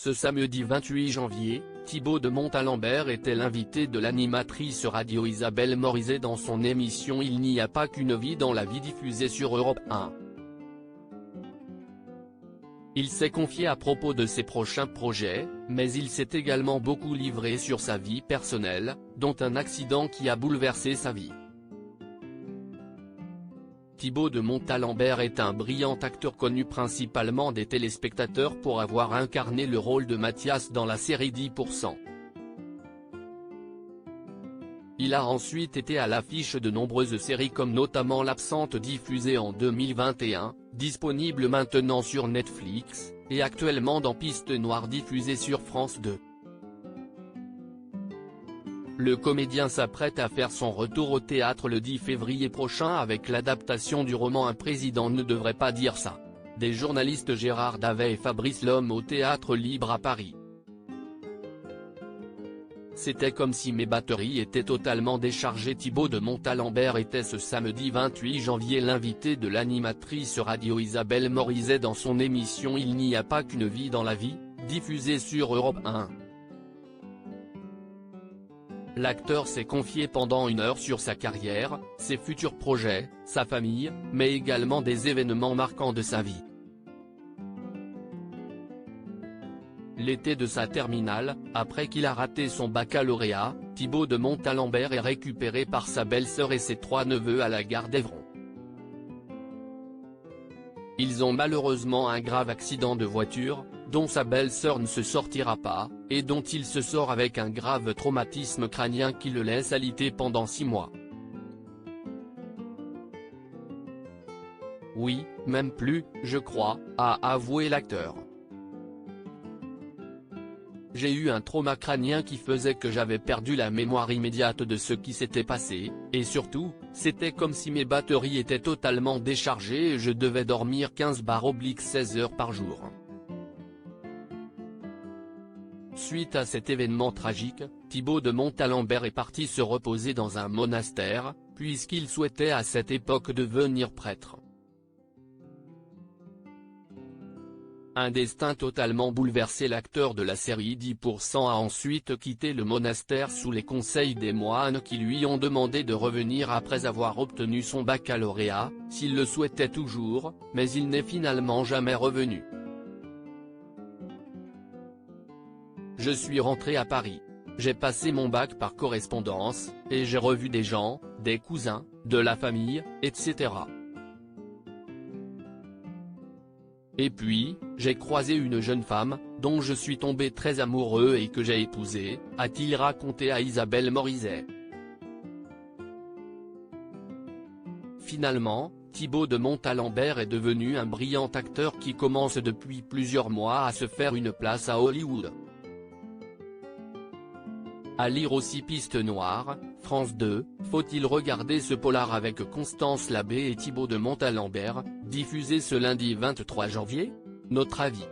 Ce samedi 28 janvier, Thibaut de Montalembert était l'invité de l'animatrice radio Isabelle Morizet dans son émission Il n'y a pas qu'une vie dans la vie diffusée sur Europe 1. Il s'est confié à propos de ses prochains projets, mais il s'est également beaucoup livré sur sa vie personnelle, dont un accident qui a bouleversé sa vie. Thibaut de Montalembert est un brillant acteur connu principalement des téléspectateurs pour avoir incarné le rôle de Mathias dans la série 10%. Il a ensuite été à l'affiche de nombreuses séries comme notamment L'Absente diffusée en 2021, disponible maintenant sur Netflix, et actuellement dans Piste Noire diffusée sur France 2. Le comédien s'apprête à faire son retour au théâtre le 10 février prochain avec l'adaptation du roman Un président ne devrait pas dire ça, des journalistes Gérard Davet et Fabrice Lhomme au Théâtre Libre à Paris. C'était comme si mes batteries étaient totalement déchargées. Thibaut de Montalembert était ce samedi 28 janvier l'invité de l'animatrice radio Isabelle Morizet dans son émission Il n'y a pas qu'une vie dans la vie, diffusée sur Europe 1. L'acteur s'est confié pendant 1 heure sur sa carrière, ses futurs projets, sa famille, mais également des événements marquants de sa vie. L'été de sa terminale, après qu'il a raté son baccalauréat, Thibaut de Montalembert est récupéré par sa belle-sœur et ses 3 neveux à la gare d'Evron. Ils ont malheureusement un grave accident de voiture, dont sa belle-sœur ne se sortira pas, et dont il se sort avec un grave traumatisme crânien qui le laisse alité pendant 6 mois. Oui, même plus, je crois, a avoué l'acteur. J'ai eu un trauma crânien qui faisait que j'avais perdu la mémoire immédiate de ce qui s'était passé, et surtout, c'était comme si mes batteries étaient totalement déchargées et je devais dormir 15/16 heures par jour. Suite à cet événement tragique, Thibaut de Montalembert est parti se reposer dans un monastère, puisqu'il souhaitait à cette époque devenir prêtre. Un destin totalement bouleversé. L'acteur de la série 10% a ensuite quitté le monastère sous les conseils des moines qui lui ont demandé de revenir après avoir obtenu son baccalauréat, s'il le souhaitait toujours, mais il n'est finalement jamais revenu. Je suis rentré à Paris. J'ai passé mon bac par correspondance, et j'ai revu des gens, des cousins, de la famille, etc. Et puis, j'ai croisé une jeune femme, dont je suis tombé très amoureux et que j'ai épousée, a-t-il raconté à Isabelle Morizet. Finalement, Thibaut de Montalembert est devenu un brillant acteur qui commence depuis plusieurs mois à se faire une place à Hollywood. À lire aussi Piste Noire, France 2, faut-il regarder ce polar avec Constance Labbé et Thibaut de Montalembert, diffusé ce lundi 23 janvier ? Notre avis.